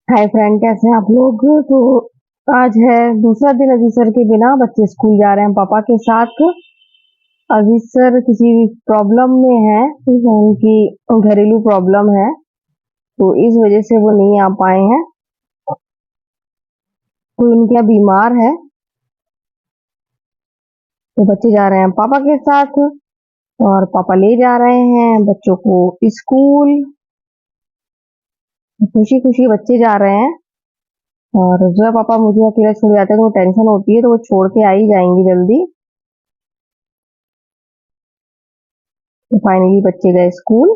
Hi friend, कैसे हैं आप लोग। तो आज है दूसरा दिन अजीज सर के बिना। बच्चे स्कूल जा रहे हैं पापा के साथ। अजीज सर किसी प्रॉब्लम में है, उनकी घरेलू प्रॉब्लम है, तो इस वजह से वो नहीं आ पाए हैं। कोई उनके यहाँ बीमार है, तो बच्चे जा रहे हैं पापा के साथ और पापा ले जा रहे हैं बच्चों को स्कूल। खुशी खुशी बच्चे जा रहे हैं। और जो है पापा मुझे अकेला छोड़ जाते हैं तो टेंशन होती है, तो वो छोड़ के आ ही जाएंगी जल्दी। तो फाइनली बच्चे गए स्कूल।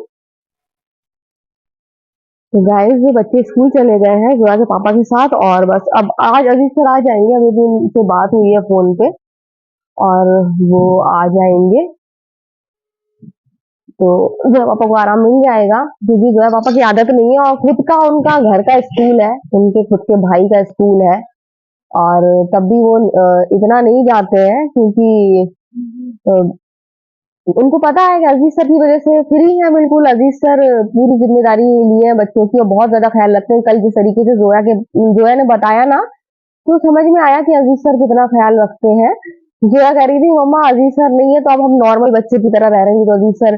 तो गाइस ये बच्चे स्कूल चले गए हैं जोया के पापा के साथ, और बस अब आज अजीज सर आ जाएंगे। अभी भी उनसे बात हुई है फोन पे और वो आ जाएंगे, तो जोया पापा को आराम मिल जाएगा, क्योंकि जोया पापा की आदत नहीं है और खुद का उनका घर का स्कूल है, उनके खुद के भाई का स्कूल है। और तब भी वो इतना नहीं जाते हैं, क्योंकि अ, उनको पता है कि अजीज सर की वजह से फ्री है बिल्कुल। अजीज सर पूरी जिम्मेदारी लिए है बच्चों की और बहुत ज्यादा ख्याल रखते हैं। कल जिस तरीके से जोया ने बताया ना, तो समझ में आया कि अजीज सर कितना ख्याल रखते हैं। जोया कह रही थी मम्मा अजीज सर नहीं है तो अब हम नॉर्मल बच्चे की तरह रह रहे हैं, तो अजीज सर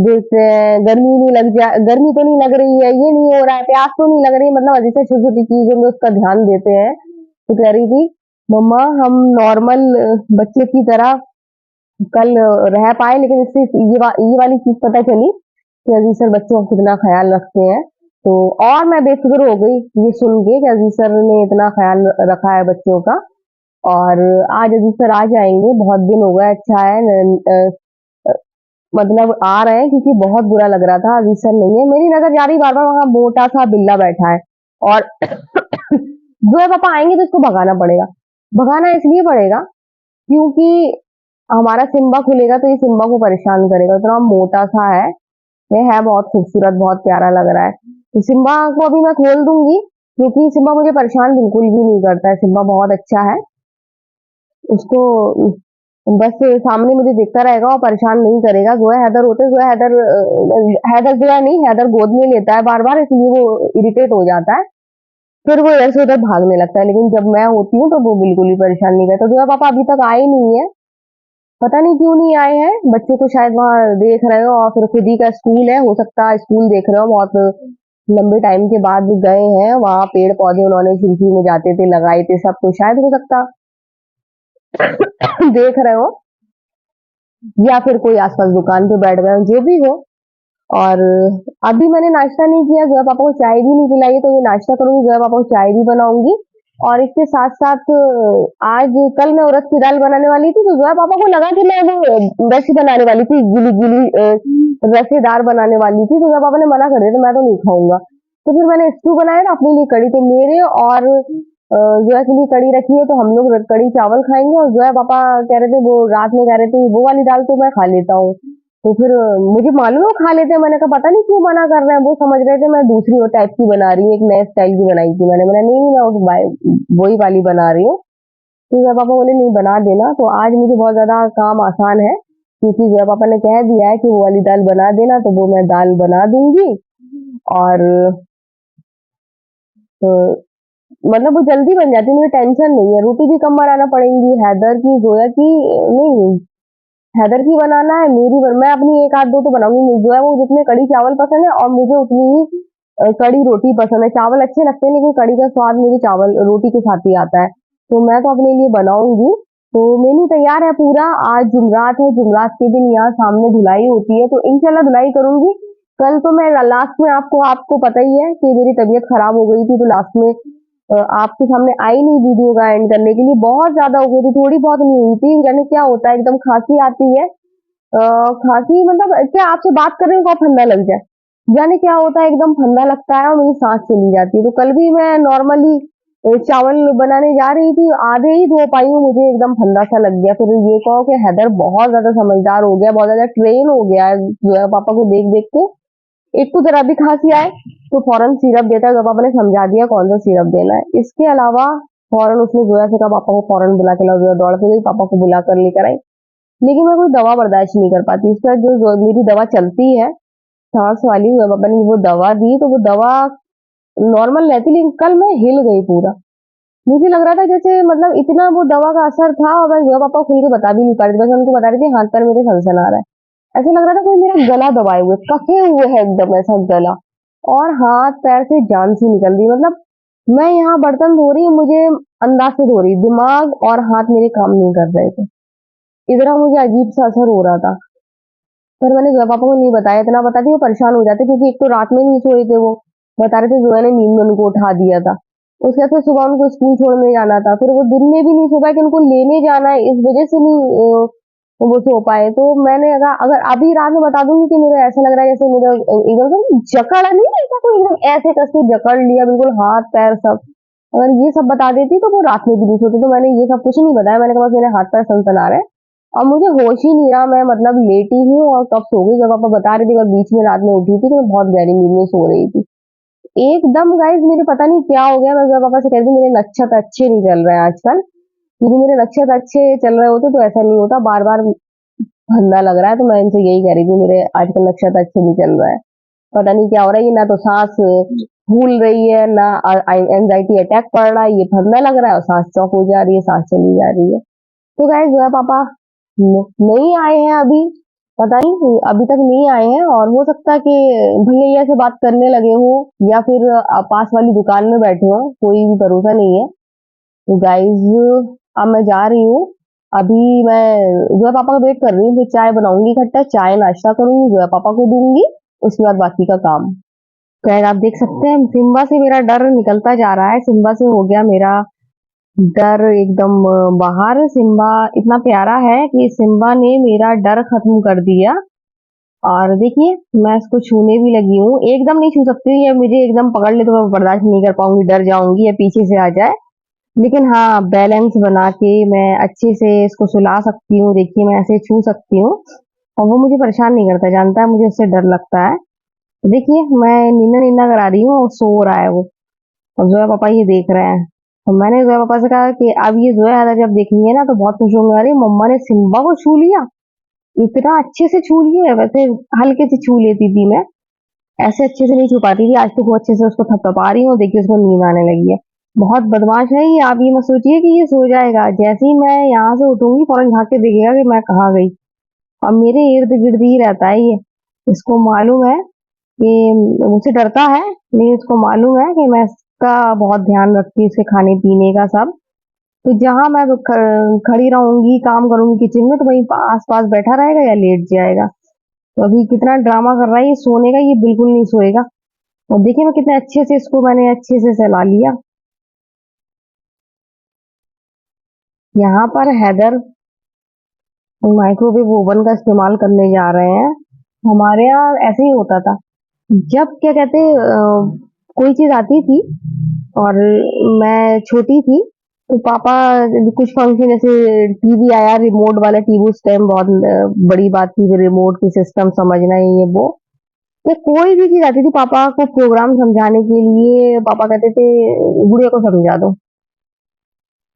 देखते हैं गर्मी नहीं लग जाए, गर्मी तो नहीं लग रही है, ये नहीं हो रहा है, प्यास तो नहीं लग रही है, मतलब अजीज सर छोटी छोटी चीजों में उसका ध्यान देते हैं। तो कह रही थी मम्मा हम नॉर्मल बच्चे की तरह कल रह पाए, लेकिन इससे ये वाली चीज पता चली कि अजीज सर बच्चों का कितना ख्याल रखते हैं। तो और मैं बेफिक्र हो गई ये सुन के कि अजीज सर ने इतना ख्याल रखा है बच्चों का। और आज अजीज सर आ जाएंगे, बहुत दिन हो गए। अच्छा है मतलब आ रहे हैं, क्योंकि बहुत बुरा लग रहा था अजीज सर नहीं है। मेरी नजर जा रही बार बार वहां मोटा सा बिल्ला बैठा है, और जो है पापा आएंगे तो इसको भगाना पड़ेगा। भगाना इसलिए पड़ेगा क्योंकि हमारा सिम्बा खुलेगा तो ये सिम्बा को परेशान करेगा। इतना मोटा सा है, ये है बहुत खूबसूरत, बहुत प्यारा लग रहा है। तो सिम्बा को अभी मैं खोल दूंगी, क्योंकि सिम्बा मुझे परेशान बिल्कुल भी नहीं करता है। सिम्बा बहुत अच्छा है, उसको बस सामने मुझे देखता रहेगा और परेशान नहीं करेगा। जोया हैदर होते हैं, जोया हैदर हैदर जोया नहीं, हैदर गोद में लेता है बार बार, इसलिए वो इरिटेट हो जाता है, फिर वो इधर से उधर भागने लगता है। लेकिन जब मैं होती हूँ तो वो बिल्कुल ही परेशान नहीं करता। जोया पापा अभी तक आए नहीं है, पता नहीं क्यों नहीं आए हैं। बच्चों को शायद वहां देख रहे हो, और फिर खुद ही का स्कूल है, हो सकता है स्कूल देख रहे हो। बहुत लंबे टाइम के बाद गए हैं वहां, पेड़ पौधे उन्होंने खिड़की में जाते थे लगाए थे सब, तो शायद हो सकता देख रहे हो, या फिर कोई आसपास दुकान पे बैठ गए हो, जो भी हो। और अभी मैंने नाश्ता नहीं किया, जोया पापा को चाय भी नहीं पिलाई, तो ये नाश्ता करूंगी, जोया पापा को चाय भी बनाऊंगी। और इसके साथ साथ आज कल मैं उड़द की दाल बनाने वाली थी, तो जोया पापा को लगा कि मैं वो वैसी बनाने वाली थी, गीली गीली रसेदार बनाने वाली थी, तो जोया पापा ने मना कर दिया, तो मैं तो नहीं खाऊंगा। तो फिर मैंने स्टू बनाया ना अपने लिए, कड़ी। तो मेरे और जोया के लिए कड़ी रखी है, तो हम लोग कड़ी चावल खाएंगे। और जोया पापा कह रहे थे, वो रात में कह रहे थे वो वाली दाल तो मैं खा लेता हूँ। तो फिर मुझे मालूम है वो खा लेते हैं, मैंने कहा पता नहीं क्यों मना कर रहे हैं। वो समझ रहे थे मैं दूसरी वो टाइप की बना रही हूँ, एक नए स्टाइल की बनाई थी मैंने। नहीं नहीं, मैं वही वाली बना रही हूँ। तो जया पापा बोले नहीं बना देना, तो आज मुझे बहुत ज्यादा काम आसान है, क्योंकि जया पापा ने कह दिया है कि वो वाली दाल बना देना, तो वो मैं दाल बना दूंगी। और तो मतलब वो जल्दी बन जाती है, मुझे टेंशन नहीं है। रोटी भी कम बनाना पड़ेगी, हैदर की जोया की नहीं, हैदर की बनाना है, मैं अपनी एक आध दो तो बनाऊंगी। जो है वो जितने कड़ी चावल पसंद है, और मुझे उतनी ही कड़ी रोटी पसंद है। चावल अच्छे लगते हैं, लेकिन कड़ी का स्वाद मुझे चावल रोटी के साथ ही आता है। तो मैं तो अपने लिए बनाऊंगी। तो मेनू तैयार है पूरा। आज जुमरात है, जुमरात के दिन यहाँ सामने धुलाई होती है, तो इंशाल्लाह धुलाई करूंगी। कल तो मैं लास्ट में आपको आपको पता ही है कि मेरी तबीयत खराब हो गई थी, तो लास्ट में आपके सामने आई नहीं वीडियो का एंड करने के लिए। बहुत ज्यादा हो गई थी, थोड़ी बहुत नहीं हुई थी। जाने क्या होता है, एकदम खांसी आती है। खांसी मतलब क्या, आपसे बात कर रही हूँ फंदा लग जाए, जाने क्या होता है, एकदम फंदा लगता है और मेरी सांस चली जाती है। तो कल भी मैं नॉर्मली चावल बनाने जा रही थी, आधे ही धो पाई हूँ, मुझे एकदम फंदा सा लग गया। फिर ये कहो कि हैदर बहुत ज्यादा समझदार हो गया, बहुत ज्यादा ट्रेन हो गया है जो है पापा को देख देख के। एक को जरा भी खांसी आए तो फौरन सिरप देता है, तो पापा ने समझा दिया कौन सा सिरप देना है। इसके अलावा फौरन उसने जोया से कहा पापा को फौरन बुला के लाओ। जोया दौड़ के गई, पापा को बुला कर लेकर आई। लेकिन मैं कोई दवा बर्दाश्त नहीं कर पाती। उसका जो मेरी दवा चलती है सांस वाली, पापा ने वो दवा दी, तो वो दवा नॉर्मल रहती, लेकिन कल मैं हिल गई पूरा। मुझे लग रहा था जैसे मतलब इतना वो दवा का असर था, और मैं जो पापा को खुल के बता भी नहीं पा रही थी, बस उनको बता रही थी हाथ पैर मेरे सनसन आ रहा है। ऐसा लग रहा था कोई मेरा गला दबाए हुए, कसे हुए है एकदम ऐसा गला, और हाथ पैर से जान सी निकल रही। मतलब मैं यहाँ बर्तन धो रही हूँ, मुझे अंदाज से धो रही, दिमाग और हाथ मेरे काम नहीं कर रहे थे, इतना मुझे अजीब सा असर हो रहा था। पर मैंने जोया पापा को नहीं बताया, इतना बताती वो परेशान हो जाते, क्योंकि एक तो रात में नहीं सोए थे वो, बता रहे थे जोया ने नींद में उनको उठा दिया था। उसके बाद फिर सुबह उनको स्कूल छोड़ने जाना था, फिर वो दिन में भी नहीं सो पाए कि उनको लेने जाना है, इस वजह से नहीं वो सो पाए। तो मैंने अगर अभी रात में बता दूंगी कि मुझे ऐसा लग रहा है जैसे मेरा एकदम से जकड़ा नहीं रहता कोई, एकदम ऐसे कसके जकड़ लिया बिल्कुल हाथ पैर सब, अगर ये सब बता देती तो वो रात में भी नहीं सोते। तो मैंने ये सब कुछ नहीं बताया, मैंने कहा बस मेरे हाथ पैर सनसना रहे हैं और मुझे होश ही नहीं रहा, मैं मतलब लेटी हूँ और कब सो गई। जब पापा बता रहे थे, और बीच में रात में उठी थी तो मैं बहुत गहरी नींद में सो रही थी एकदम। गाइस मुझे पता नहीं क्या हो गया, मैं जब पापा से कह रही थी मेरे नक्षत्र अच्छे नहीं चल रहे हैं आजकल, क्योंकि मेरे नक्षत्र अच्छे चल रहे होते तो ऐसा नहीं होता, बार बार धंधा लग रहा है। तो मैं इनसे यही कह रही थी मेरे आजकल नक्षत्र अच्छे नहीं चल रहा है, पता नहीं क्या हो रहा है, ये ना तो सांस फूल रही है, ना एंजाइटी अटैक पड़ रहा है, ये फंदा लग रहा है और सांस चौक हो जा रही है, सांस चली जा रही है। तो गाइस जो है पापा नहीं आए हैं अभी, पता नहीं अभी तक नहीं आए हैं, और हो सकता है कि भैया से बात करने लगे हो या फिर पास वाली दुकान में बैठे हो, कोई भी भरोसा नहीं है। तो गाइस अब मैं जा रही हूँ, अभी मैं जो है पापा का वेट कर रही हूँ, फिर चाय बनाऊंगी इकट्ठा, चाय नाश्ता करूंगी, जो है पापा को दूंगी, उसके बाद बाकी का काम। खैर आप देख सकते हैं सिम्बा से मेरा डर निकलता जा रहा है, सिम्बा से हो गया मेरा डर एकदम बाहर। सिम्बा इतना प्यारा है कि सिम्बा ने मेरा डर खत्म कर दिया। और देखिए मैं इसको छूने भी लगी हूँ, एकदम नहीं छू सकती, ये मुझे एकदम पकड़ ले तो मैं बर्दाश्त नहीं कर पाऊंगी, डर जाऊंगी या पीछे से आ जाए। लेकिन हाँ बैलेंस बना के मैं अच्छे से इसको सुला सकती हूँ, देखिए मैं ऐसे छू सकती हूँ और वो मुझे परेशान नहीं करता, जानता है मुझे इससे डर लगता है। तो देखिए मैं नीना नीना करा रही हूँ और सो रहा है वो, और जोया पापा ये देख रहे हैं। तो मैंने जोया पापा से कहा कि अब ये जोया अगर जब देखेंगे ना तो बहुत खुश होंगे, अरे मम्मा ने सिम्बा को छू लिया, इतना अच्छे से छू लिया। वैसे हल्के से छू लेती थी मैं, ऐसे अच्छे से नहीं छू पाती थी, आज तो वो अच्छे से उसको थपथपा रही हूँ, देखिए उसको नींद आने लगी है। बहुत बदमाश है ये, आप ये मत सोचिए कि ये सो जाएगा, जैसे ही मैं यहाँ से उठूंगी फौरन झाँक के देखेगा कि मैं कहाँ गई, और मेरे इर्द गिर्द ही रहता है ये। इसको मालूम है कि मुझसे डरता है, लेकिन इसको मालूम है कि मैं इसका बहुत ध्यान रखती हूँ, इसके खाने पीने का सब। तो जहाँ मैं खड़ी रहूंगी काम करूंगी किचन में, तो वहीं आस पास बैठा रहेगा या लेट जाएगा। तो अभी कितना ड्रामा कर रहा है ये सोने का, ये बिल्कुल नहीं सोएगा। और देखिए मैं कितने अच्छे से इसको मैंने अच्छे से सहला लिया। यहाँ पर हैदर माइक्रोवेव ओवन का इस्तेमाल करने जा रहे हैं। हमारे यहाँ ऐसे ही होता था, जब क्या कहते कोई चीज आती थी और मैं छोटी थी, तो पापा कुछ फंक्शन जैसे टीवी आया, रिमोट वाला टीवी, उस टाइम बहुत बड़ी बात थी, रिमोट की सिस्टम समझना ये वो, या कोई भी चीज आती थी पापा को प्रोग्राम समझाने के लिए, पापा कहते थे गुड़िया को समझा दो।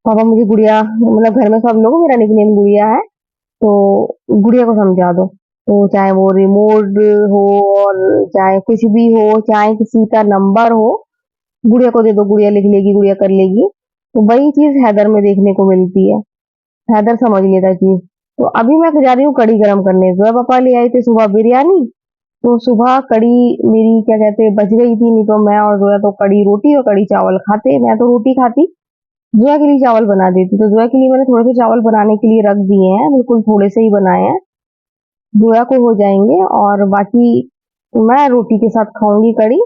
पापा मुझे गुड़िया, मतलब घर में सब लोग मेरा निकनेम गुड़िया है, तो गुड़िया को समझा दो। तो चाहे वो रिमोट हो और चाहे कुछ भी हो, चाहे किसी का नंबर हो, गुड़िया को दे दो, गुड़िया लिख लेगी, गुड़िया कर लेगी। तो वही चीज हैदर में देखने को मिलती है, हैदर समझ लेता चीज। तो अभी मैं जा रही हूँ कड़ी गरम करने, जो पापा ले आए थे सुबह बिरयानी, तो सुबह कड़ी मेरी क्या कहते बच गई थी, नहीं तो मैं और जोया तो कड़ी रोटी और कड़ी चावल खाते, मैं तो रोटी खाती, जोया के लिए चावल बना देती। तो जोया के लिए मैंने थोड़े से चावल बनाने के लिए रख दिए हैं, बिल्कुल थोड़े से ही बनाए हैं, जोया को हो जाएंगे, और बाकी मैं रोटी के साथ खाऊंगी कड़ी।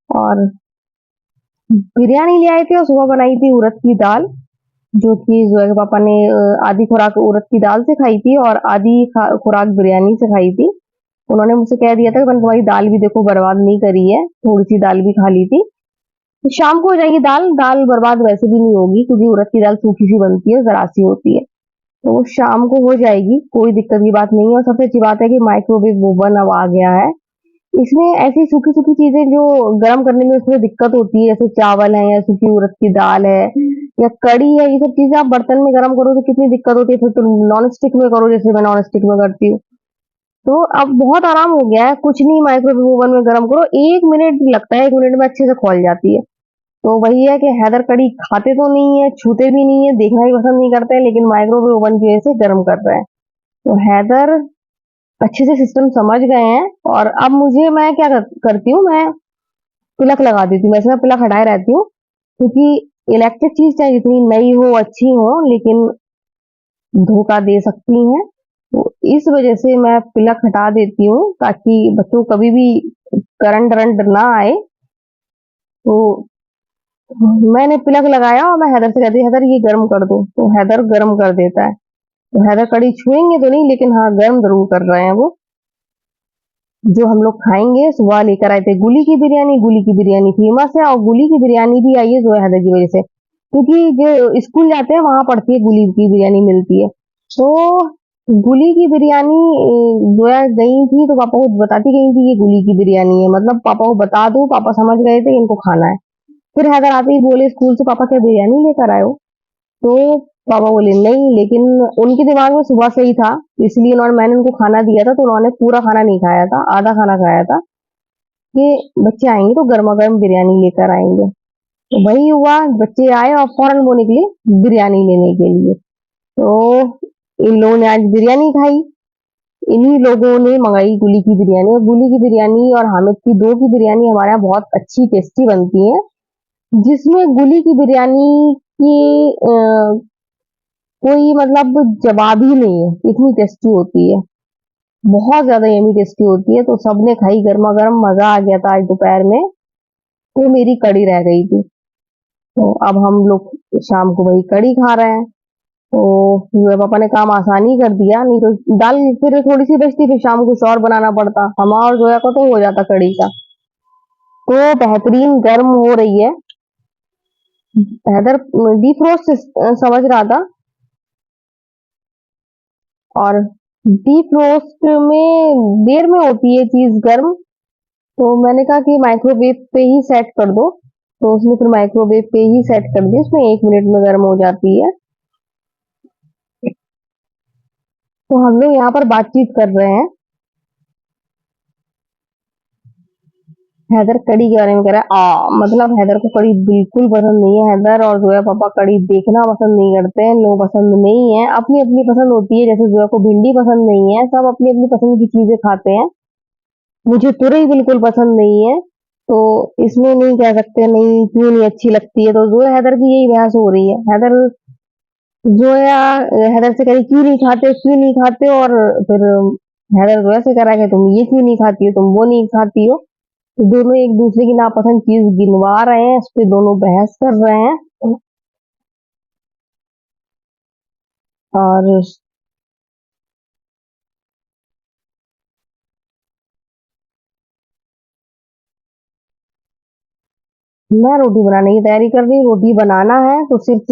और बिरयानी ले आए थे और सुबह बनाई थी उड़द की दाल, जो कि जोया के पापा ने आधी खुराक उड़द की दाल से खाई थी और आधी खुराक बिरयानी से खाई थी। उन्होंने मुझसे कह दिया था कि मैंने तुम्हारी दाल भी देखो बर्बाद नहीं करी है, थोड़ी सी दाल भी खा ली थी। तो शाम को हो जाएगी दाल, दाल बर्बाद वैसे भी नहीं होगी क्योंकि उड़द की दाल सूखी सी बनती है, जरा सी होती है, तो वो शाम को हो जाएगी, कोई दिक्कत की बात नहीं है। और सबसे अच्छी बात है कि माइक्रोवेव ओवन अब आ गया है, इसमें ऐसी सूखी सूखी चीजें जो गर्म करने में उसमें दिक्कत होती है, जैसे चावल है या सूखी उड़द की दाल है या कड़ी है, ये सब चीजें आप बर्तन में गर्म करो तो कितनी दिक्कत होती है, फिर तो नॉन स्टिक में करो जैसे मैं नॉन स्टिक में करती हूँ। तो अब बहुत आराम हो गया है, कुछ नहीं माइक्रोवेव ओवन में गर्म करो, 1 मिनट लगता है, 1 मिनट में अच्छे से खौल जाती है। तो वही है कि हैदर कड़ी खाते तो नहीं है, छूते भी नहीं है, देखना ही पसंद नहीं करते हैं, लेकिन माइक्रोवेव ओवन की वजह से गर्म कर रहे हैं। तो हैदर अच्छे से सिस्टम समझ गए हैं। और अब मुझे मैं क्या करती हूँ, मैं प्लग लगा देती हूँ, वैसे मैं प्लग हटाए रहती हूँ, क्योंकि इलेक्ट्रिक चीज चाहे जितनी नई हो अच्छी हो, लेकिन धोखा दे सकती हैं। तो इस वजह से मैं प्लग हटा देती हूँ, ताकि बच्चों को कभी भी करंट वरंट ना आए। तो मैंने प्लग लगाया और मैं हैदर से कहती हूँ, हैदर ये गर्म कर दो, तो हैदर गर्म कर देता है। तो हैदर कड़ी छुएंगे तो नहीं, लेकिन हाँ गर्म जरूर कर रहे हैं वो। जो हम लोग खाएंगे, सुबह लेकर आए थे गुली की बिरयानी फेमस है, और गुली की बिरयानी भी आई है जो हैदर की वजह से, क्योंकि जो स्कूल जाते हैं वहां पढ़ती है गुली की बिरयानी मिलती है। तो गुली की बिरयानी जोया गई थी तो पापा को बताती गई थी ये गुली की बिरयानी है, मतलब पापा को बता दो, पापा समझ गए थे इनको खाना है। फिर हैदर आते ही बोले स्कूल से, पापा क्या बिरयानी लेकर आए हो? तो पापा बोले नहीं, लेकिन उनके दिमाग में सुबह से ही था, इसलिए मैंने उनको खाना दिया था, तो उन्होंने पूरा खाना नहीं खाया था, आधा खाना खाया था, कि बच्चे आएंगे तो गर्मा गर्म बिरयानी लेकर आएंगे। तो वही हुआ, बच्चे आए और फौरन वो निकले बिरयानी लेने के लिए। तो इन लोगों ने आज बिरयानी खाई, इन्हीं लोगों ने मंगाई गुली की बिरयानी, और गुली की बिरयानी और हामिद की दो की बिरयानी हमारे यहाँ बहुत अच्छी टेस्टी बनती है, जिसमें गुली की बिरयानी की कोई मतलब जवाब ही नहीं है, इतनी टेस्टी होती है, बहुत ज्यादा यमी टेस्टी होती है। तो सबने खाई गर्मा गर्म, मजा आ गया था आज दोपहर में। तो मेरी कड़ी रह गई थी, तो अब हम लोग शाम को वही कड़ी खा रहे हैं। तो मेरे पापा ने काम आसानी कर दिया, नहीं तो दाल फिर थोड़ी सी बचती, फिर शाम को कुछ और बनाना पड़ता, हमारा और जोया का तो हो जाता कड़ी का। तो बेहतरीन गर्म हो रही है। हैदर डीफ्रोस्ट समझ रहा था, और डीप रोस्ट में देर में होती है चीज गर्म। तो मैंने कहा कि माइक्रोवेव पे ही सेट कर दो, तो उसने फिर माइक्रोवेव पे ही सेट कर दी, उसमें 1 मिनट में गर्म हो जाती है। तो हम लोग यहाँ पर बातचीत कर रहे हैं। हैदर कड़ी के बारे में कह रहा है, मतलब हैदर को कड़ी बिल्कुल पसंद नहीं है। हैदर और जोया पापा कड़ी देखना पसंद नहीं करते हैं, लोग पसंद नहीं है, अपनी अपनी पसंद होती है, जैसे जोया को भिंडी पसंद नहीं है, सब अपनी अपनी पसंद की चीजें खाते हैं। मुझे तुरई बिल्कुल पसंद नहीं है, तो इसमें नहीं कह सकते नहीं क्यों नहीं अच्छी लगती है। तो जो हैदर की यही बहस हो रही है, हैदर जोया हैदर से कह रही क्यों नहीं खाते, क्यों नहीं खाते, और फिर हैदर जोया से कह रहा है कि तुम ये क्यों नहीं खाती हो, तुम वो नहीं खाती हो। तो दोनों एक दूसरे की नापसंद चीज गिनवा रहे हैं, इस पे दोनों बहस कर रहे हैं। और मैं रोटी बनाने की तैयारी कर रही हूँ, रोटी बनाना है तो सिर्फ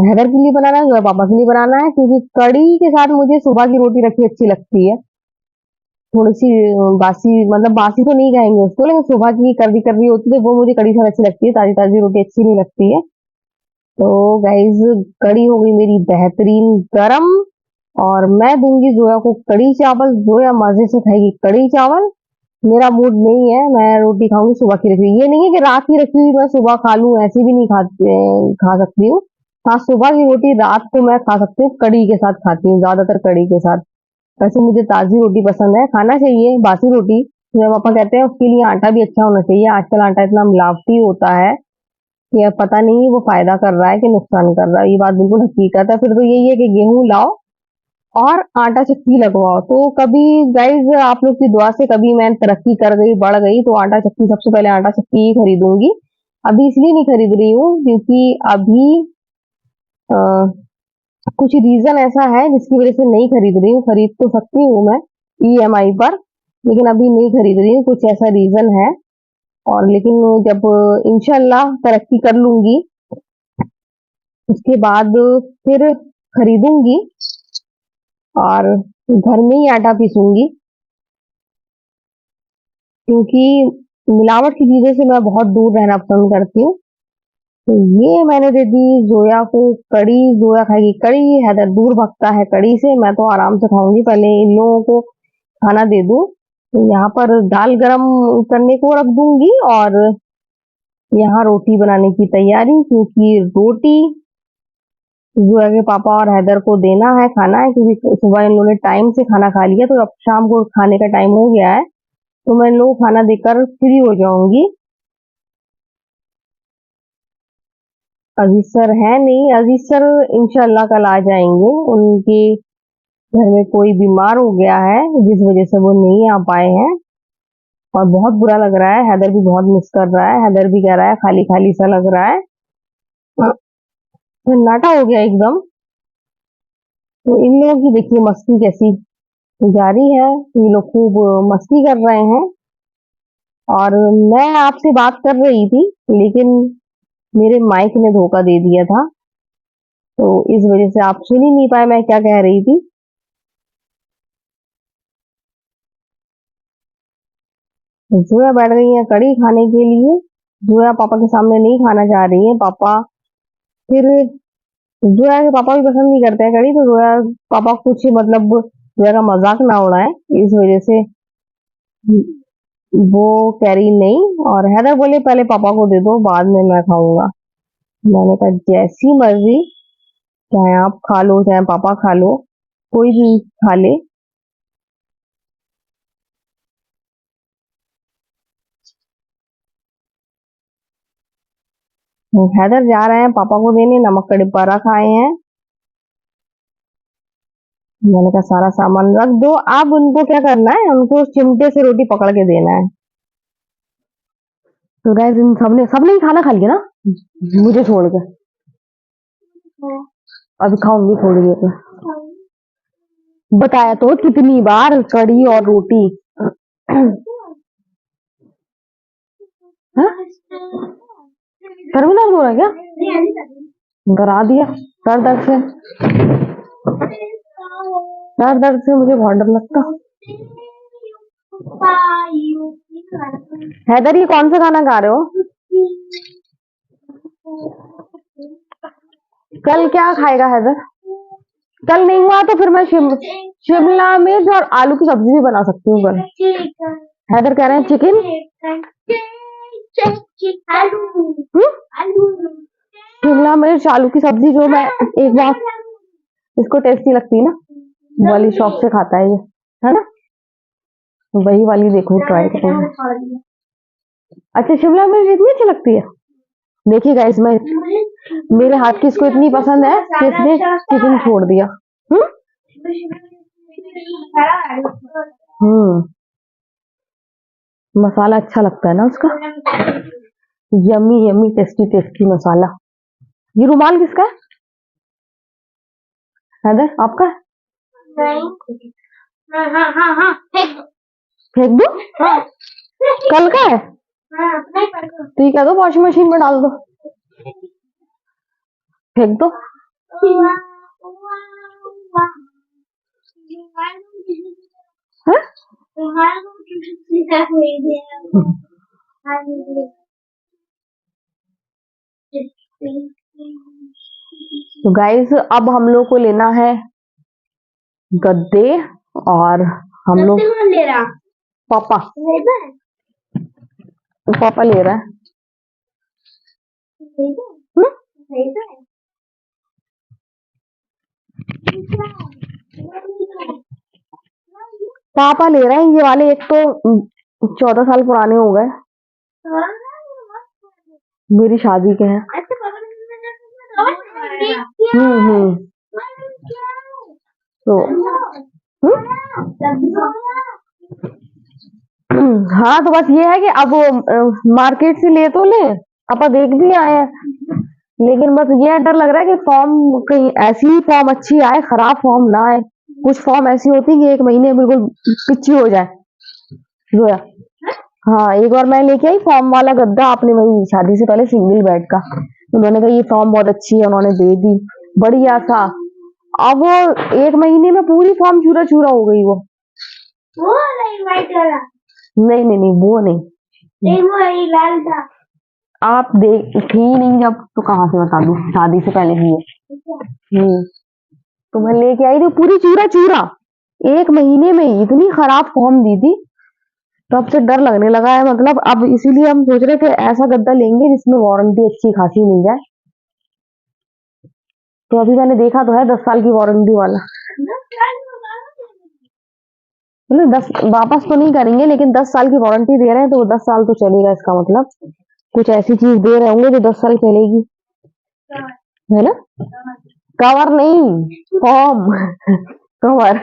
हैदर के लिए बनाना है, जोया पापा के लिए बनाना है, क्योंकि कड़ी के साथ मुझे सुबह की रोटी रखी अच्छी लगती है। थोड़ी सी बासी, मतलब बासी तो नहीं कहेंगे उसको, लेकिन सुबह की कर दी होती है वो मुझे कड़ी से अच्छी लगती है, ताजी ताजी रोटी अच्छी नहीं लगती है। तो गाइज कड़ी हो गई मेरी बेहतरीन गरम, और मैं दूंगी जोया को कड़ी चावल, जोया मजे से खाएगी कड़ी चावल। मेरा मूड नहीं है, मैं रोटी खाऊंगी सुबह की रखी हुई, ये नहीं है कि रात की रखी हुई मैं सुबह खा लूं, ऐसी भी नहीं खा सकती हूँ। हाँ, सुबह की रोटी रात को मैं खा सकती हूँ, कड़ी के साथ खाती हूँ, ज्यादातर कड़ी के साथ। वैसे मुझे ताजी रोटी पसंद है, खाना चाहिए बासी रोटी। मेरे पापा कहते हैं उसके लिए आटा भी अच्छा होना चाहिए, आजकल आटा इतना मिलावटी होता है कि अब पता नहीं वो फायदा कर रहा है कि नुकसान कर रहा है, ये बात बिल्कुल हकीकत है। फिर तो यही है कि गेहूं लाओ और आटा चक्की लगवाओ। तो कभी गाइज आप लोग की दुआ से कभी मैं तरक्की कर गई, बढ़ गई, तो आटा चक्की, सबसे पहले आटा चक्की ही खरीदूंगी। अभी इसलिए नहीं खरीद रही हूँ क्योंकि अभी अ, कुछ रीजन ऐसा है जिसकी वजह से नहीं खरीद रही हूँ, खरीद तो सकती हूँ मैं ईएमआई पर, लेकिन अभी नहीं खरीद रही हूँ, कुछ ऐसा रीजन है। और लेकिन जब इंशाल्लाह तरक्की कर लूंगी, उसके बाद फिर खरीदूंगी और घर में ही आटा पीसूंगी, क्योंकि मिलावट की चीजों से मैं बहुत दूर रहना पसंद करती हूँ। तो ये मैंने दे दी जोया को कड़ी, जोया खाएगी कड़ी, हैदर दूर भगता है कड़ी से, मैं तो आराम से खाऊंगी। पहले इन लोगों को खाना दे दूं। तो यहाँ पर दाल गरम करने को रख दूंगी और यहाँ रोटी बनाने की तैयारी, क्योंकि रोटी जुआ के पापा और हैदर को देना है, खाना है, क्योंकि सुबह इन लोगों ने टाइम से खाना खा लिया, तो अब शाम को खाने का टाइम हो गया है, तो मैं इन लोगों को खाना देकर फ्री हो जाऊंगी। अजीज सर है नहीं, अजीज सर इंशाल्लाह कल आ जाएंगे। उनके घर में कोई बीमार हो गया है जिस वजह से वो नहीं आ पाए हैं, और बहुत बुरा लग रहा है। हैदर भी बहुत मिस कर रहा है, हैदर भी कह रहा है खाली खाली सा लग रहा है, सन्नाटा हो गया एकदम। तो इन लोगों की देखिए मस्ती कैसी जारी है, ये लोग खूब मस्ती कर रहे हैं, और मैं आपसे बात कर रही थी लेकिन मेरे माइक ने धोखा दे दिया था, तो इस वजह से आप सुन ही नहीं पाए मैं क्या कह रही थी। जोया बैठ गई है कड़ी खाने के लिए। जोया पापा के सामने नहीं खाना चाह रही है, पापा फिर जोया के पापा भी पसंद नहीं करते हैं कड़ी, तो जोया पापा कुछ मतलब जोया का मजाक ना उड़ाए, इस वजह से वो कह रही नहीं। और हैदर बोले पहले पापा को दे दो, बाद में मैं खाऊंगा। मैंने कहा जैसी मर्जी, चाहे आप खा लो चाहे पापा खा लो, कोई भी खा ले। हैदर जा रहे हैं पापा को देने, नमक का डिब्बा रख आए हैं। मैंने कहा सारा सामान रख दो, अब उनको क्या करना है, उनको चिमटे से रोटी पकड़ के देना है। तो गाइस इन सबने ही खाना खा लिया ना, मुझे छोड़ के। अभी खाऊंगी थोड़ी देर में। बताया तो कितनी बार, कड़ी और रोटी। हाँ? सर में दर्द हो रहा है क्या? डरा दिया। सर दर्द से, सर दर्द से मुझे बहुत डर लगता। हैदर ये कौन सा खाना खा रहे हो? कल क्या खाएगा हैदर? कल नहीं हुआ तो फिर मैं शिमला मिर्च और आलू की सब्जी भी बना सकती हूँ कल। हैदर कह रहे हैं चिकन। शिमला मिर्च आलू की सब्जी जो मैं एक बार, इसको टेस्टी लगती है ना, वाली शॉप से खाता है ये, है ना, वही वाली देखो ट्राई करो। अच्छा शिमला मिर्च इतनी अच्छी लगती है। देखिए गाइस, मैं मेरे हाथ की इसको इतनी पसंद है कि इसने चिकन छोड़ दिया। हम्म मसाला अच्छा लगता है ना उसका, यम्मी यम्मी टेस्टी टेस्टी मसाला। ये रुमाल किसका है हैदर, आपका? नहीं। हाँ, फेंक दो। हाँ। कल का है? हाँ, ठीक है, तो वॉशिंग मशीन में डाल दो, फेंक दो। हाँ? तो गाइस अब हम लोग को लेना है गद्दे, और हम लोग ले रहा पापा पापा ले रहा है। पापा ले रहे हैं ये वाले, एक तो 14 साल पुराने हो गए, मेरी शादी के हैं। तो हाँ, तो बस ये है कि अब मार्केट से ले तो ले, पापा देख भी आए हैं, लेकिन बस ये डर लग रहा है कि फॉर्म कहीं ऐसी फॉर्म अच्छी आए, खराब फॉर्म ना आए। कुछ फॉर्म ऐसी होती है कि 1 महीने बिल्कुल पिच्ची हो जाए। जोया, हाँ एक बार मैं लेके आई फॉर्म वाला गद्दा, आपने वही शादी से पहले सिंगल बेड का, उन्होंने कहा ये फॉर्म बहुत अच्छी है, उन्होंने दे दी, बढ़िया था। अब वो 1 महीने में पूरी फॉर्म चूरा चूरा हो गई। वो नहीं नहीं नहीं, वो नहीं, वो लाल था। आप देख थी नहीं जब, तो कहाँ से बता दूं, शादी से पहले ही है। तो मैं लेके आई थी पूरी चूरा चूरा, 1 महीने में ही इतनी खराब फॉर्म दी थी, तब से डर लगने लगा है। मतलब अब इसीलिए हम सोच रहे थे ऐसा गद्दा लेंगे जिसमें वारंटी अच्छी खासी मिल जाए। तो अभी मैंने देखा तो है 10 साल की वारंटी वाला। मतलब 10 वापस तो नहीं करेंगे, लेकिन 10 साल की वारंटी दे रहे हैं तो वो 10 साल तो चलेगा। इसका मतलब कुछ ऐसी चीज दे रहे होंगे जो 10 साल चलेगी, है ना? कवर नहीं, फॉर्म कवर।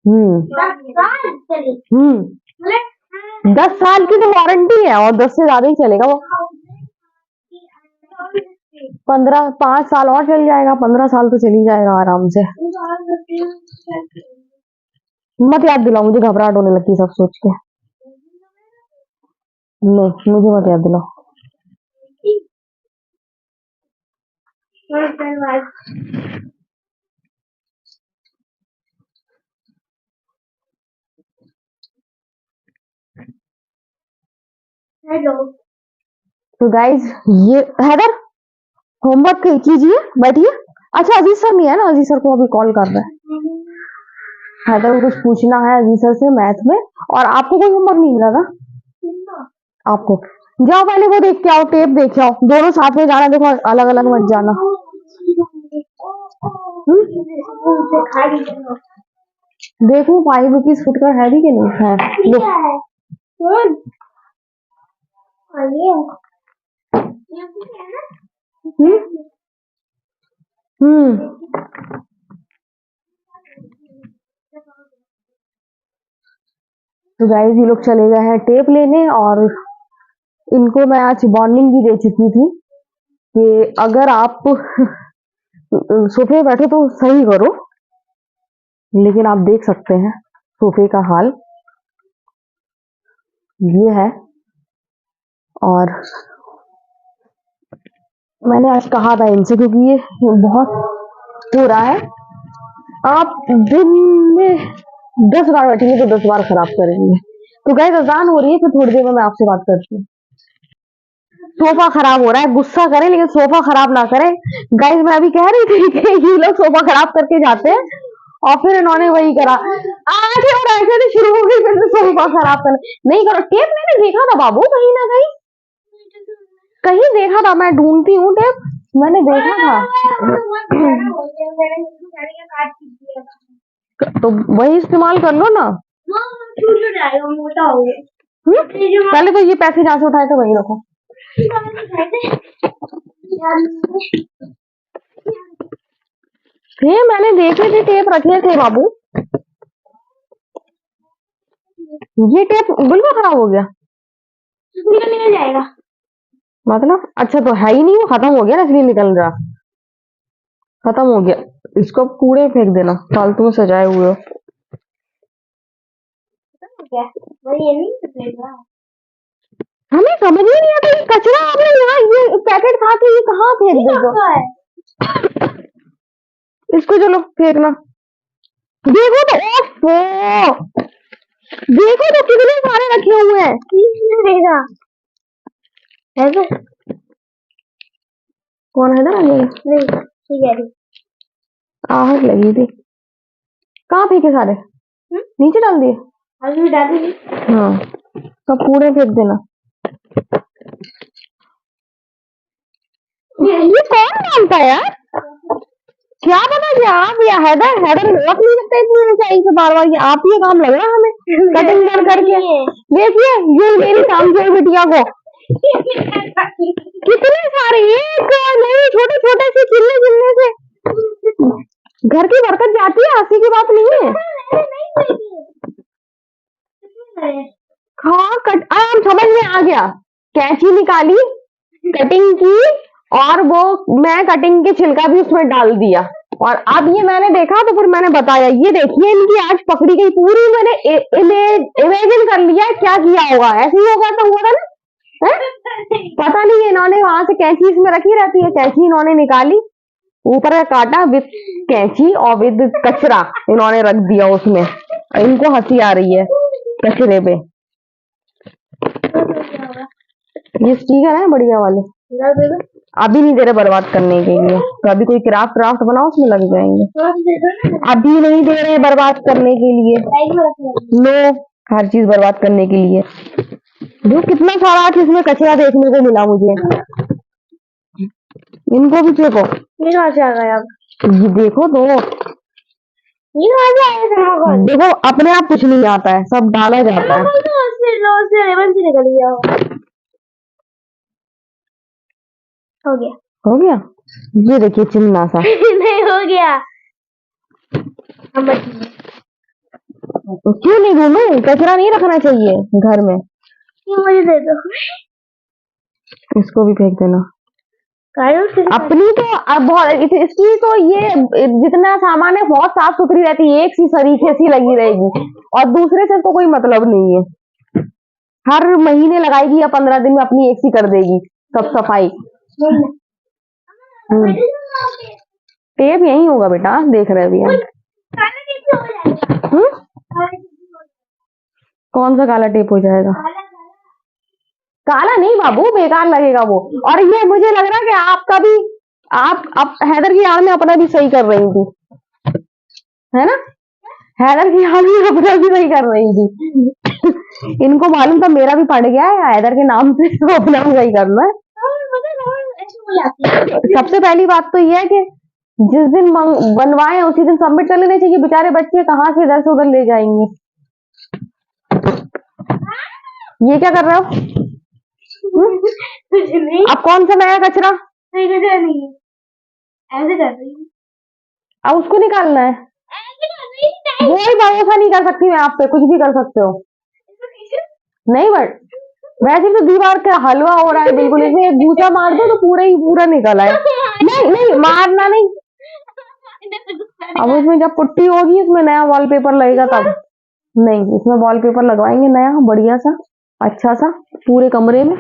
हम्म 10 साल की तो वारंटी है और 10 से ज्यादा ही चलेगा वो। 5 साल और चल जाएगा, 15 साल तो चल ही जाएगा आराम से। मत याद दिलाओ, मुझे घबराहट होने लगती है सब सोच के। नहीं, मुझे मत याद दिलाओ। हेलो। तो गाइज ये हैदर होमवर्क कीजिए, बैठिए। अच्छा अजीज सर नहीं है ना, अजीज सर को अभी कॉल कर रहा है। हैदर को कुछ पूछना है अजीज सर से मैथ में। और आपको कोई होमवर्क नहीं मिला था? आपको जाओ पहले वो देख के आओ, टेप देख के आओ, दोनों साथ में जाना, देखो अलग अलग मत जाना। देखो 5 रुपीज फुट का है भी कि नहीं है? तो गाइस ये लोग चले गए हैं टेप लेने, और इनको मैं आज वार्निंग भी दे चुकी थी कि अगर आप सोफे बैठो तो सही करो। लेकिन आप देख सकते हैं सोफे का हाल ये है। और मैंने आज कहा था इनसे, क्योंकि ये बहुत हो रहा है। आप दिन में 10 बार बैठेंगे तो 10 बार खराब करेंगे। तो गाइस अजान हो रही है, फिर थोड़ी देर में मैं आपसे बात करती हूँ। सोफा खराब हो रहा है, गुस्सा करें लेकिन सोफा खराब ना करें। गाइस मैं अभी कह रही थी कि ये लोग सोफा खराब करके जाते हैं, और फिर इन्होंने वही करा। आगे और ऐसे भी शुरू हो गई, फिर से सोफा खराब कर। नहीं करो, टेप मैंने देखा था बाबू, कहीं ना कहीं कहीं देखा था, मैं ढूंढती हूँ टेप, मैंने देखा था। तो वही इस्तेमाल कर लो ना। पहले तो ये पैसे जहाँ से उठाए थे वही रखो। ये मैंने देखे थे, टेप रखे थे बाबू। ये टेप बिल्कुल खराब हो गया, निकल जाएगा मतलब? अच्छा तो है ही नहीं, वो खत्म हो गया ना, इसलिए निकल रहा। खत्म हो गया, इसको कूड़े फेंक देना, फालतू में सजाए हुए हो। हमें समझ ही नहीं आता, ये कचरा आपने यहाँ ये पैकेट खा के ये कहाँ फेंक दे दो? इसको चलो फेंकना। देखो तो, ओफो देखो तो कितने सारे रखे हुए हैं। ऐसे कौन है ना? नहीं ठीक है, आहट लगी थी। कहाँ फेंके सारे? नीचे डाल दिए? अभी डाल दिए। हाँ, सब कूड़े फेंक देना। ये कौन मानता है यार? क्या पता क्या आप या हैदर रख नहीं सकते इतनी ऊंचाई से बार बार। आप ये काम लग रहा है हमें कटिंग कर करके। देखिए ये मेरी सामने बिटिया को कितने सारे, एक नहीं, छोटे छोटे से चिल्ले चिल्ले से घर की बरकत जाती है, हंसी की बात नहीं है। हाँ समझ में आ गया। कैंची निकाली, कटिंग की, और वो मैं कटिंग के छिलका भी उसमें डाल दिया। और अब ये मैंने देखा तो फिर मैंने बताया, ये देखिए इनकी आज पकड़ी गई पूरी। मैंने इमेजिन कर लिया क्या किया होगा, ऐसे ही होगा तो हुआ था ना। पता नहीं इन्होंने वहां से कैंची इसमें रखी रहती है, कैंची इन्होंने निकाली, ऊपर का काटा विद कैंची और विद कचरा इन्होंने रख दिया उसमें। इनको हंसी आ रही है कचरे पे। ये स्टिकर है बढ़िया वाले। अभी नहीं दे रहे बर्बाद करने के लिए, तो अभी कोई क्राफ्ट क्राफ्ट बनाओ उसमें लग जाएंगे। अभी नहीं दे रहे बर्बाद करने के लिए, लो हर चीज बर्बाद करने के लिए। जो कितना सारा आज इसमें कचरा देखने को मिला मुझे। इनको भी फेंको। ये कहाँ से आ गया? ये देखो तो, ये कहाँ से आया? देखो अपने आप कुछ नहीं आता है, सब डाला जाता है। रेवन से निकल गया। हो गया, हो गया। ये देखिए चिमना सा। नहीं हो गया। क्यों नहीं घूमे? कचरा नहीं रखना चाहिए घर में। मुझे दे दो। इसको भी फेंक देना। अपनी तो अब बहुत इसकी तो ये जितना सामान है बहुत साफ सुथरी रहती है, एक सी तरीके से लगी रहेगी, और दूसरे से तो कोई मतलब नहीं है। हर महीने लगाएगी या 15 दिन में अपनी एक सी कर देगी सब सफाई। टेप यही होगा बेटा, देख रहे अभी हम। कौन सा काला टेप हो जाएगा? काला नहीं बाबू, बेकार लगेगा वो। और ये मुझे लग रहा है कि आपका भी, आप हैदर की आड़ में अपना भी सही कर रही थी, है ना? हैदर की आड़ में अपना भी सही कर रही थी। इनको मालूम था मेरा भी पड़ गया है हैदर के नाम से, तो अपना भी सही करना है। सबसे पहली बात तो ये है कि जिस दिन बनवाए उसी दिन सबमिट कर लेने चाहिए। बेचारे बच्चे कहाँ से इधर से उधर ले जाएंगे। ये क्या कर रहे हो? अब कौन सा नया कचरा? नहीं, ऐसे कर रही हूँ। अब उसको निकालना है। कोई भरोसा नहीं कर सकती मैं आप पे, कुछ भी कर सकते हो। नहीं बट वैसे तो दीवार का हलवा हो रहा है बिल्कुल, इसमें एक घूसा मार दो तो पूरा ही पूरा निकल आए। नहीं नहीं मारना नहीं। अब इसमें जब पुट्टी होगी इसमें नया वॉलपेपर लगेगा तब। नहीं, इसमें वॉलपेपर लगवाएंगे नया बढ़िया सा, अच्छा सा, पूरे कमरे में।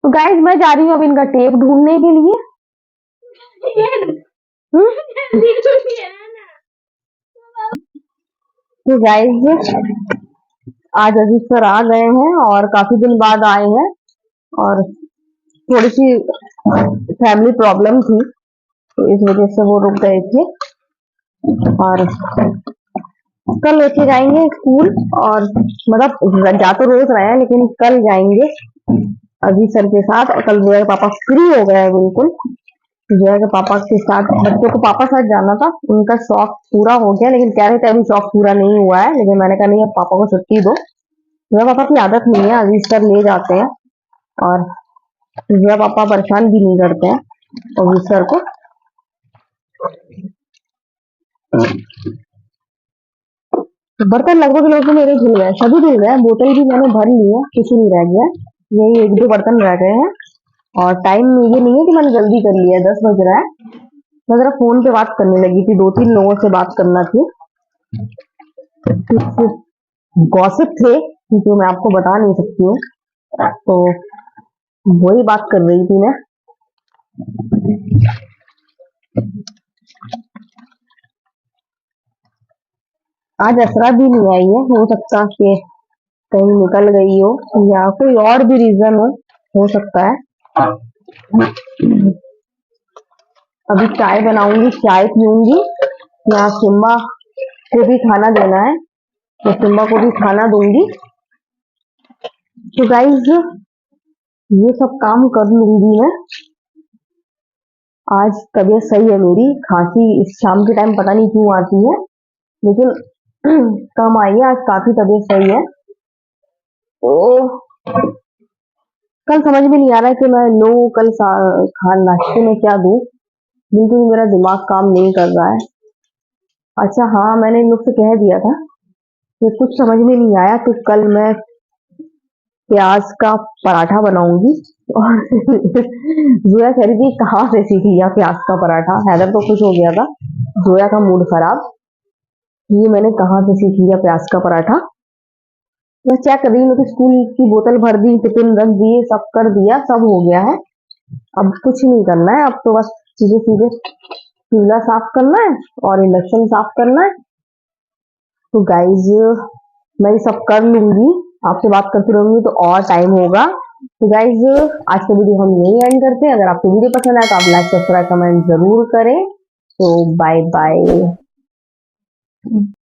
तो गाइस मैं जा रही हूँ अब इनका टेप ढूंढने के लिए। तो गाइस आज अजीत सर आ गए हैं और काफी दिन बाद आए हैं, और थोड़ी सी फैमिली प्रॉब्लम थी तो इस वजह से वो रुक गए थे, और कल लेके जाएंगे स्कूल। और मतलब जा तो रोज रहे हैं लेकिन कल जाएंगे अजीत सर के साथ। और कल जोया के पापा फ्री हो गए हैं बिल्कुल। जोया के पापा के साथ, बच्चों को पापा साथ जाना था, उनका शौक पूरा हो गया, लेकिन कह रहे थे अभी शौक पूरा नहीं हुआ है। लेकिन मैंने कहा नहीं, अब पापा को छुट्टी दो। जोया पापा की आदत नहीं है, अजीत सर ले जाते हैं और जोया पापा परेशान भी नहीं करते हैं अजीत सर को। बर्तन लगभग लोग मेरे धुल गए, सभी धुल गए, बोतल भी मैंने भर ली है, कुछ नहीं रह गया। यही एक दो बर्तन रह गए हैं, और टाइम ये नहीं है कि मैंने जल्दी कर लिया है, 10 बज रहा है। मैं जरा फोन पे बात करने लगी थी, 2-3 लोगों से बात करना थी, गॉसिप थे जो मैं आपको बता नहीं सकती हूँ, तो वही बात कर रही थी मैं। आज असरा भी नहीं आई है, हो सकता कि कहीं निकल गई हो या कोई और भी रीजन हो सकता है। अभी चाय बनाऊंगी, चाय पीऊंगी, यहाँ सिम्बा को भी खाना देना है तो सिम्बा को भी खाना दूंगी। तो गाइस ये सब काम कर लूंगी मैं। आज तबीयत सही है मेरी, खांसी इस शाम के टाइम पता नहीं क्यों आती है, लेकिन कम आई है, आज काफी तबीयत सही है। तो कल समझ में नहीं आ रहा है कि मैं लो कल खान नाश्ते में क्या दूं, बिल्कुल मेरा दिमाग काम नहीं कर रहा है। अच्छा हाँ, मैंने इन लोग से कह दिया था कि कुछ समझ में नहीं आया तो कल मैं प्याज का पराठा बनाऊंगी। और जोया कह रही थी कहाँ से सीख लिया प्याज का पराठा, हैदर तो खुश हो गया था, जोया का मूड खराब, ये मैंने कहाँ से सीख लिया प्याज का पराठा। मैं चेक कर रही हूँ, स्कूल की बोतल भर दी, टिफिन रख दिए, सब कर दिया, सब हो गया है, अब कुछ नहीं करना है। अब तो बस सीधे सीधे चूल्हा साफ करना है और इंडक्शन साफ करना है। तो गाइज मैं ये सब कर लूंगी आपसे बात करती रहूंगी तो और टाइम होगा। तो गाइज आज का वीडियो हम यही एंड करते हैं। अगर आपको वीडियो पसंद आए तो आप लाइक सब्सक्राइब कमेंट जरूर करें। तो बाय बाय।